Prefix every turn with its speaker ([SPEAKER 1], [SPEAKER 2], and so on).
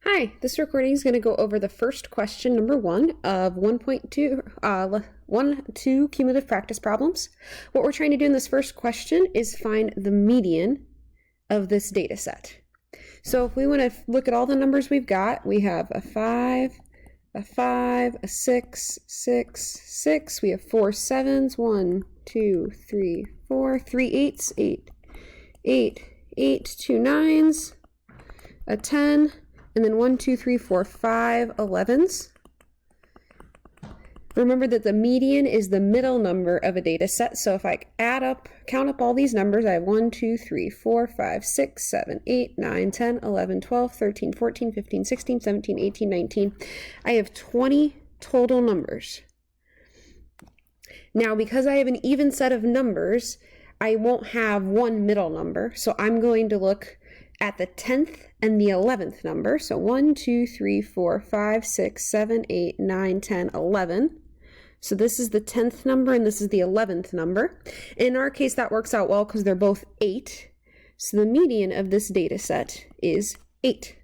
[SPEAKER 1] Hi, this recording is going to go over the first question, number 1 of 1.2 cumulative practice problems. What we're trying to do in this first question is find the median of this data set. So if we want to look at all the numbers we've got, we have a 5, a 6, 6, 6. We have 4 7s, 1, 2, 3, 4, 3 8s, 8, 8, 8, 2 9s, a 10, and then 1, 2, 3, 4, 5 11s. Remember that the median is the middle number of a data set. So if I count up all these numbers, I have 1, 2, 3, 4, 5, 6, 7, 8, 9, 10, 11, 12, 13, 14, 15, 16, 17, 18, 19. I have 20 total numbers. Now, because I have an even set of numbers, I won't have one middle number. So I'm going to look at the 10th and the 11th number. So 1, 2, 3, 4, 5, 6, 7, 8, 9, 10, 11. So this is the 10th number and this is the 11th number. In our case, that works out well because they're both 8. So the median of this data set is 8.